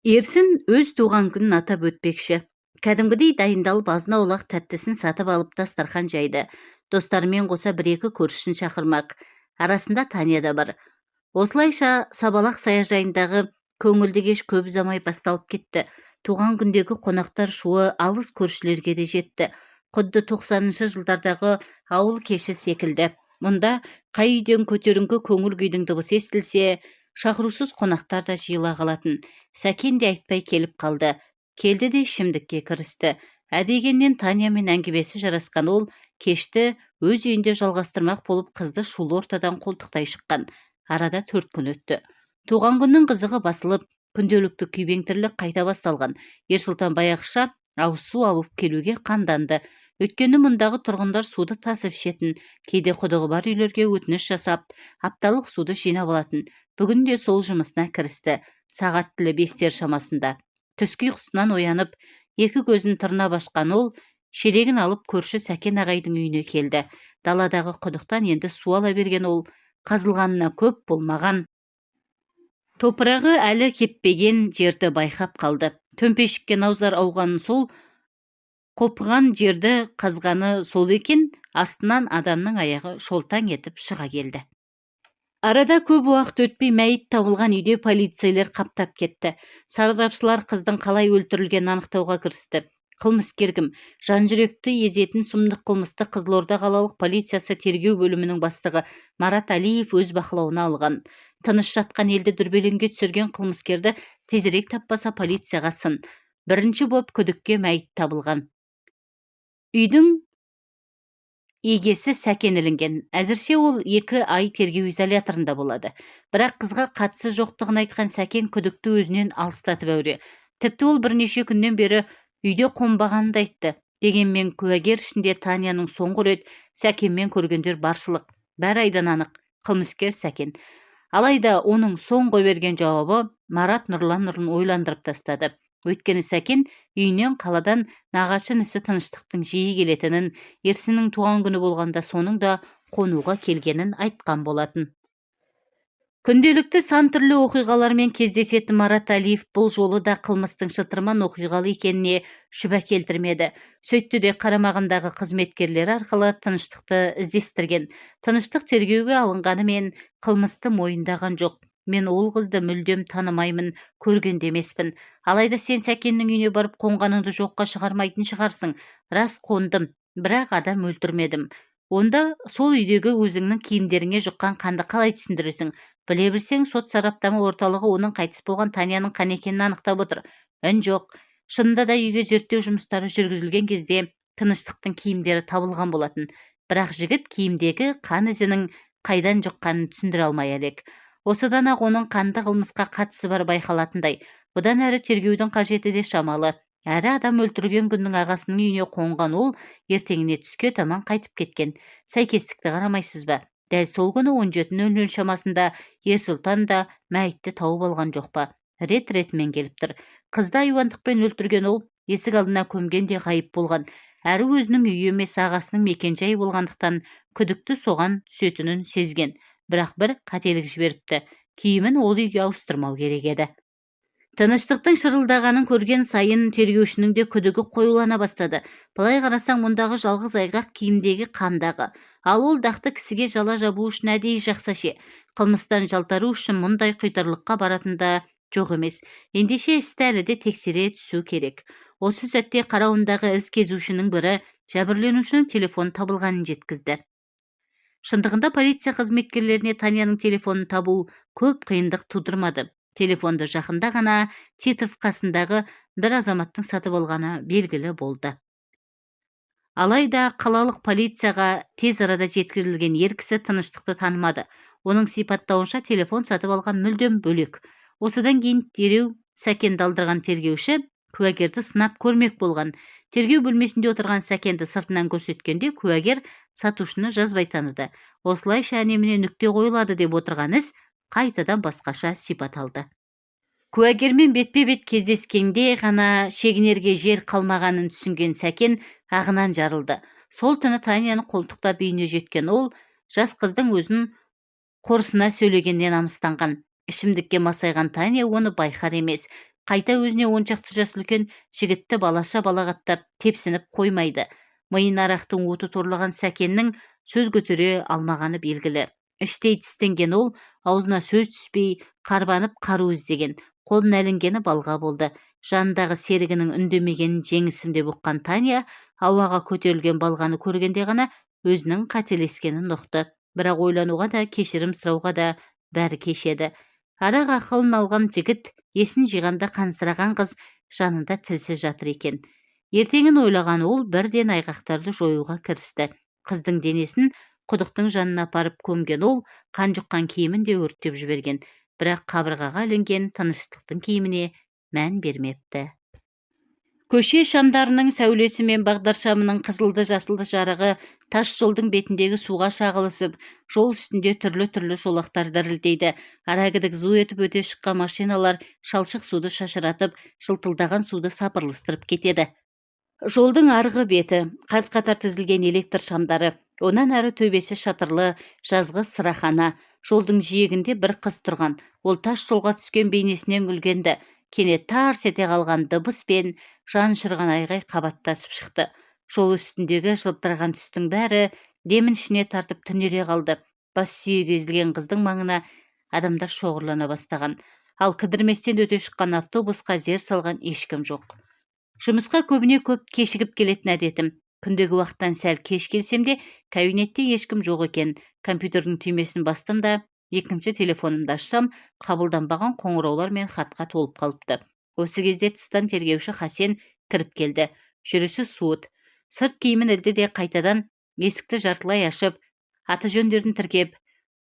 Ерсін өз туған күнін атап өтпекші. Кәдімгідей дайындалып азын-аулақ тәттісін сатып алып дастархан жайды. Достарымен қоса бір-екі көршісін шақырмақ. Арасында Таня да бар. Осылайша Сабалақ саяжайындағы көңілді кеш көп ұзамай басталып кетті. Туған күндегі қонақтар шуы алыс көршілерге де жетті. Құдды 90-шы жылдардағы ауыл кеші секілді. Мұнда қай үйден көтеріңкі көңіл күйдің дыбысы естілсе, шақырусыз қонақтар да жиыла қалатын. Сәкен де айтпай келіп қалды. Келді де ішімдікке кірісті. Әдегеннен Танямен әңгімесі жарасқан ол кешті өз үйінде жалғастырмақ болып қызды шулы ортадан қолтықтай шыққан. Арада 4 күн өтті. Туған күннің қызығы басылып, күнделікті күйбең тірлік қайта басталған. Ерсұлтан баяғыша ауыз су алып келуге қамданды. Өйткені мұндағы тұрғындар суды тасып ішетін, кейде құдығы бар үйлерге өтініш жасап, апталық суды жинап алатын. Бүгін де сол жұмысына кірісті. Сағат тілі 5-тер шамасында. Түскі ұйқысынан оянып, екі көзін тырна башқан ол, шелегін алып көрші Сәкен ағайдың үйіне келді. Даладағы құдықтан енді су ала берген ол, қазылғанына көп болмаған, топырағы әлі кеппеген жерді байқап қалды. Төмпешікке наузар ауғанын сол, қопыған жерді қазғаны сол екен, астынан адамның аяғы шолтаң етіп шыға келді. Арада көп уақыт өтпей мәйіт табылған үйде полицейлер қаптап кетті. Сарапшылар қыздың қалай өлтірілгенін анықтауға кірісті. Қылмыскер кім? Жан-жүректі езетін сұмдық қылмысты Қызылорда қалалық полициясы тергеу бөлімінің бастығы Марат Алиев өз бақылауына алған. Тыныш жатқан елді дүрбелеңге түсірген қылмыскерді тезірек таппаса полицияға сын. Бірінші боп күдікке мәйіт табылған. Үйдің егесі Сәкен ілінген. Әзірше ол 2 ай тергеу изоляторында болады. Бірақ қызға қатысы жоқтығын айтқан Сәкен күдікті өзінен алыстатып әуре. Тіпті ол бірнеше күннен бері үйде қонбағанын да айтты. Дегенмен куәгер ішінде Таняның соңғы рет Сәкенмен көргендер баршылық. Бәрі айдан анық. Қылмыскер Сәкен. Алайда оның соңғы берген жауабы Марат Нұрлан нұрын ойландырып тастады. Өйткені Сәкен үйінен қаладан нағашы інісі Тыныштықтың жиі келетінін, Ерсіннің туған күні болғанда соның да қонуға келгенін айтқан болатын. Күнделікті сан түрлі оқиғалармен кездесетін Марат Алиев бұл жолы да қылмыстың шытырман оқиғалы екеніне шүбә келтірмеді. Сөйтті де қарамағындағы қызметкерлері арқылы Тыныштықты іздестірген. Тыныштық тергеуге алынғанымен қылмысты мойындаған жоқ. Мен ол қызды мүлдем танымаймын, көрген де емеспін. Алайда сен Сәкеннің үйіне барып қонғаныңды жоққа шығармайтын шығарсың. Рас қондым, бірақ адам өлтірмедім. Онда сол үйдегі өзіңнің киімдеріңе жұққан қанды қалай түсіндіресің? Біле білсең, сот сараптама орталығы оның қайтыс болған Таняның қан екенін анықтап отыр. Үн жоқ. Шынында да үйге зерттеу жұмыстары жүргізілген кезде Тыныштықтың киімдері табылған болатын. Бірақ жігіт киімдегі қан ізінің қайдан жұққанын түсіндіре алмай әлек. Осыдан ақ оның қанды қылмысқа қатысы бар байқалатындай. Бұдан әрі тергеудің қажеті де шамалы. Әрі адам өлтірген күннің ағасының үйіне қонған ол ертеңіне түске таман қайтып кеткен. Сәйкестікті қарамайсыз ба? Дәл сол күні 17:00 шамасында Ерсұлтан да мәйітті тауып алған жоқ па? Рет-ретімен келіп тұр. Қызды айуандықпен өлтірген ол есік алдына көмгенде ғайып болған. Әрі өзінің үйі емес ағасының мекенжайы болғандықтан күдікті соған түсетінін сезген. Бірақ бір қателік жіберіпті. Киімін ол үйге ауыстырмау керек еді. Тыныштықтың шырылдағанын көрген сайын тергеушінің де күдігі қоюлана бастады. Былай қарасаң, мұндағы жалғыз айғақ киімдегі қандағы. Ал ол дақты кісіге жала жабу үшін әдейі жақсаще. Қылмыстан жалтару үшін мұндай құйтырлыққа баратында жоқ емес. Ендеше істі әлі де тексере түсу керек. Осы сәтте қарауындағы із кезушінің бірі жәбірленушінің телефон табылғанын жеткізді. Шындығында полиция қызметкерлеріне Таняның телефонын табу көп қиындық тудырмады. Телефонды жақында ғана Титов қасындағы бір азаматтың сатып алғаны белгілі болды. Алайда қалалық полицияға тез арада жеткізілген ер кісі Тыныштықты танымады. Оның сипаттауынша телефон сатып алған мүлдем бөлек. Осыдан кейін дереу Сәкенді алдырған тергеуші куәгерді сынап көрмек болған. Тергеу бөлмесінде отырған Сәкенді сыртынан көрсеткенде куәгер сатушыны жазбай таныды. Осылайша әнеміне нүкте қойылады деп отырған іс қайтадан басқаша сипат алды. Куәгермен бетпе-бет кездескенде ғана шегінерге жер қалмағанын түсінген Сәкен ағынан жарылды. Сол түні Таняны қолтықтап үйіне жеткен ол, жас қыздың өзін қорсына сөйлегеннен намыстанған. Ішімдікке масайған Таня оны байқар емес. Қайта өзіне 10 жас үлкен жігітті балаша балағаттап тепсініп қоймайды. Миын арақтың оты торлаған Сәкеннің сөз көтере алмағаны белгілі. Іштей тістенген ол аузына сөз түспей қарбанып қару іздеген. Қолын әлінгені балға болды. Жанындағы серігінің үндемегенін жеңісім деп ұққан Таня ауаға көтерілген балғаны көргенде ғана өзінің қателескенін ұқты. Бірақ ойлануға да, кешірім сұрауға да бәрі кешеді. Арақ ақылын алған жігіт есін жиғанда қансыраған қыз жанында тілсіз жатыр екен. Ертеңін ойлаған ол бірден айғақтарды жоюға кірісті. Қыздың денесін құдықтың жанына апарып көмген ол қан жұққан киімін де өртеп жіберген. Бірақ қабырғаға ілінген тыныштықтың киіміне мән бермепті. Көше шамдарының сәулесі мен бағдаршамының қызылды жасылды жарығы тас жолдың бетіндегі суға шағылысып, жол үстінде түрлі жолақтар дірілдейді. Арагідік зу етіп өте шыққан машиналар шалшық суды шашыратып, жылтылдаған суды сапырылыстырып кетеді. Жолдың арғы беті, қаз-қатар тізілген электр шамдары, онан әрі төбесі шатырлы, жазғы сырахана. Жолдың жиегінде бір қыз тұрған. Ол тас жолға түскен бейнесінен күлгенді. Кенет тарс ете қалған дыбыс пен жан шырған айғай қабаттасып шықты. Жол үстіндегі жылтыраған түстің бәрі демін ішіне тартып түнере қалды. Бас сүйегі езілген қыздың маңына адамдар шоғырлана бастаған. Ал кідірместен өте шыққан автобусқа зер салған ешкім жоқ. Жұмысқа көбіне көп кешігіп келетін әдетім. Күндегі уақыттан сәл кеш келсем де, кабинетте ешкім жоқ екен. Компьютердің түймесін бастым да, екінші телефонымды ашсам, қабылданбаған қоңыраулар мен хатқа толып қалыпты. Осы кезде тыстан тергеуші Хасен кіріп келді. Жүрісі суыт. Сырт киімін ілді де қайтадан есікті жартылай ашып, аты жөндерін тіркеп,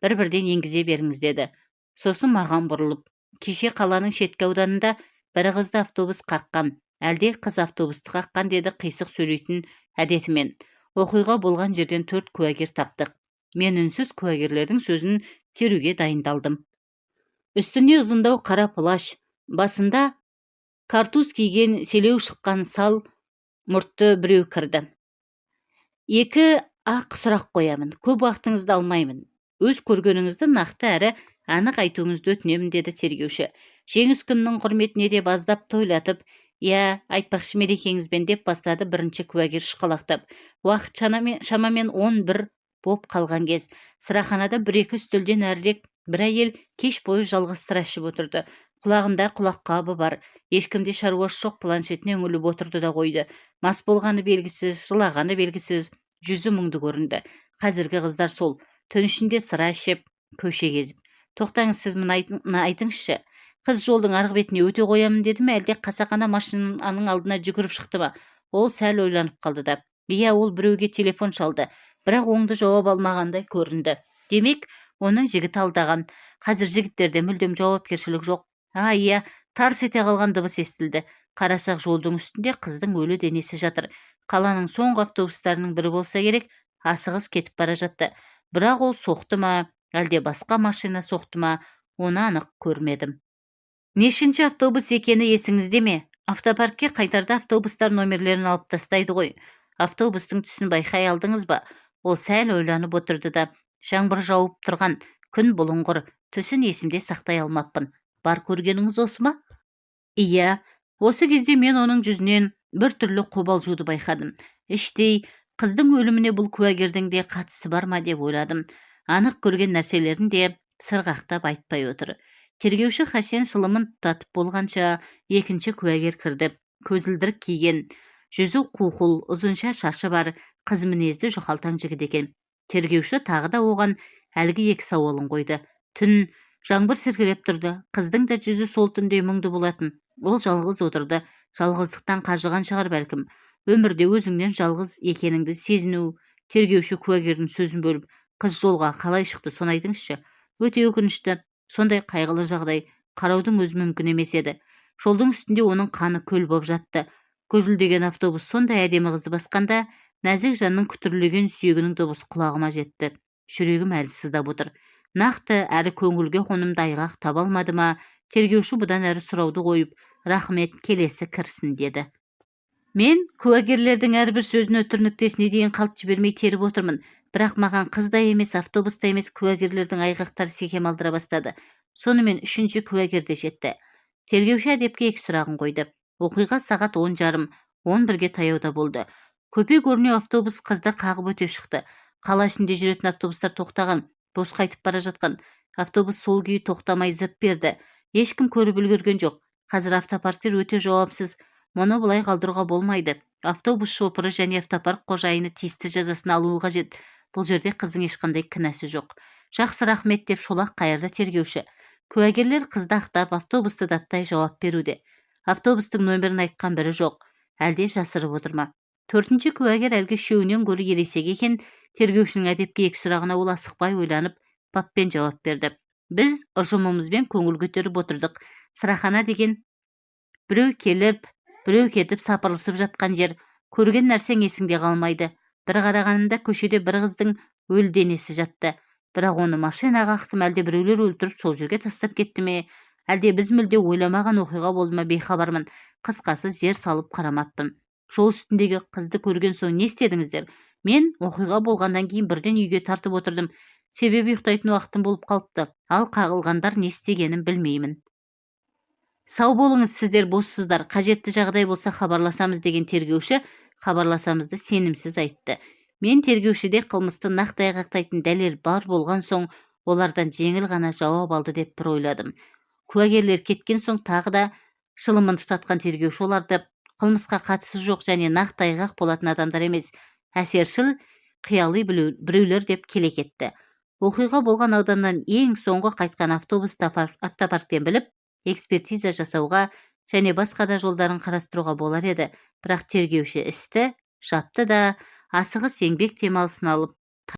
бір-бірден енгізе беріңіз деді. Сосын маған бұрылып, кеше қаланың шеткі ауданында бір қызды автобус қаққан, әлде қыз автобусты қаққан деді қисық сөйлейтін әдетімен. Оқиға болған жерден 4 куәгер таптық. Мен үнсіз куәгерлердің сөзін теруге дайындалдым. Үстіне ұзындау қара плащ, басында картуз киген селеу шыққан сал мұртты біреу кірді. 2 ақ сұрақ қоямын, көп уақытыңызды алмаймын. Өз көргеніңізді нақты әрі анық айтуыңызды өтінемін деді тергеуші. Жеңіс күнінің құрметіне де аздап тойлатып, айтпақшы мерекеңізбен деп бастады бірінші куәгер шұқалақтап. Уақыт шамамен 11 боп қалған кез. Сыраханада 1-2 үстелден әрірек бір әйел кеш бойы жалғыз сыра ішіп отырды. Құлағында құлаққабы бар. Ешкімде шаруасы жоқ, планшетіне үңіліп отырды да қойды. Мас болғаны белгісіз, жылағаны белгісіз, жүзі мұңды көрінді. Қазіргі қыздар сол, түн ішінде сыра ішіп, көше кезіп. Тоқтаңыз, сіз мұны айтыңызшы. Қыз жолдың арғы бетіне өте қоямын деді ме, әлде қасақана машинаның алдына жүгіріп шықты ма? Ол сәл ойланып қалды да. Ол біреуге телефон шалды, бірақ оңды жауап алмағандай көрінді. Демек, оның жігіт алдаған. Қазір жігіттерде мүлдем жауапкершілік жоқ. Тарс ете қалған дыбыс естілді. Қарасақ жолдың үстінде қыздың өлі денесі жатыр. Қаланың соңғы автобустарының бірі болса керек, асығыс кетіп бара жатты. Бірақ ол соқты ма, әлде басқа машина соқты ма, оны анық көрмедім. Нешінші автобус екені есіңізде ме? Автопаркке қайтарда автобустар номерлерін алып тастайды ғой. Автобустың түсін байқай алдыңыз ба? Ол сәл ойланып отырды да, жаңбыр жауып тұрған, күн бұлыңғыр, түсін есімде сақтай алмаппын. Бар көргеніңіз осы ма? Осы кезде мен оның жүзінен бір түрлі қобалжуды байқадым. Іштей, қыздың өліміне бұл куәгердің де қатысы бар ма деп ойладым. Анық көрген нәрселерін де сырғақтап айтпай отыр. Тергеуші Хасен шылымын тұтатып болғанша екінші куәгер кірді. Көзілдірік киген, жүзі қуқыл, ұзынша шашы бар, қыз мінезді жұқалтаң жігіт екен. Тергеуші тағы да оған әлгі 2 сауалын қойды. Түн жаңбыр сіркіреп тұрды. Қыздың да жүзі сол түнде мұңды болатын. Ол жалғыз отырды. Жалғыздықтан қажыған шығар бәлкім. Өмірде өзіңнен жалғыз екеніңді сезіну. Тергеуші куәгердің сөзін бөліп, қыз жолға қалай шықты, соны айтыңызшы. Өте өкінішті. Сондай қайғылы жағдай қараудың өз мүмкін емес еді. Жолдың үстінде оның қаны көл боп жатты. Көжілдеген автобус сондай әдемі қызды басқанда, нәзік жанның күтірлеген сүйегінің дыбысы құлағыма жетті. Жүрегім әлі сыздап отыр. Нақты әрі көңілге қонымды айғақ таба алмады ма? Тергеуші бұдан әрі сұрауды қойып, рахмет, келесі кірсін деді. Мен куәгерлердің әрбір сөзін өтірніктесіне дейін қалт жібермей теріп отырмын. Бірақ маған қыз да емес, автобус та емес, куәгерлердің айғақтары секем алдыра бастады. Сонымен 3-ші куәгер де жетті. Тергеуші әдепке 2 сұрағын қойды. Оқиға сағат 10:30-11-ге таяуда болды. Көпе көрнеу автобус қызды қағып өте шықты. Қала ішінде жүретін автобустар тоқтаған, бос қайтып бара жатқан. Автобус сол күйі тоқтамай зып берді. Ешкім көріп үлгерген жоқ. Қазір автопарктер өте жауапсыз. Мұны бұлай қалдыруға болмайды. Автобус шопыры және автопарк қожайыны тиісті жазасын алуы қажет. Бұл жерде қыздың ешқандай кінәсі жоқ. Жақсы, рахмет деп шолақ қайырды тергеуші. Куәгерлер қызды ақтап, автобусты даттай жауап беруде. Автобустың нөмірін айтқан бірі жоқ. Әлде жасырып отыр ма? 4-ші куәгер әлгі үшеуінен гөрі ересек екен. Тергеушінің әдепке 2 сұрағына ол асықпай ойланып, баппен жауап берді. Біз ұжымымызбен көңіл көтеріп отырдық. Сырахана деген біреу келіп, біреу кетіп сапырылысып жатқан жер. Көрген нәрсең есіңде қалмайды. Бір қарағанымда көшеде бір қыздың өлі денесі жатты. Бірақ оны машинаға ақтым, әлде біреулер өлтіріп сол жерге тастап кетті ме? Әлде біз мүлде ойламаған оқиға болды ма, бейхабармын. Қысқасы, зер салып қарамаппын. Жол үстіндегі қызды көрген соң не істедіңіздер? Мен оқиға болғаннан кейін бірден үйге тартып отырдым. Себебі ұйықтайтын уақытым болып қалыпты. Ал қағылғандар не істегенін білмеймін. Сау болыңыз, сіздер боссыздар. Қажетті жағдай болса хабарласамыз деген тергеуші хабарласамызды сенімсіз айтты. Мен тергеушіде қылмысты нақты айғақтайтын дәлел бар болған соң, олардан жеңіл ғана жауап алды деп бір ойладым. Куәгерлер кеткен соң тағы да шылымын тұтатқан тергеуші оларды қылмысқа қатысы жоқ және нақты айғақ болатын адамдар емес, әсершіл, қиялы біреулер деп келе кетті. Оқиға болған ауданнан ең соңғы қайтқан автобус автопарктен біліп, экспертиза жасауға және басқа да жолдарын қарастыруға болар еді. Бірақ тергеуші істі жапты да асығыс еңбек демалысын алып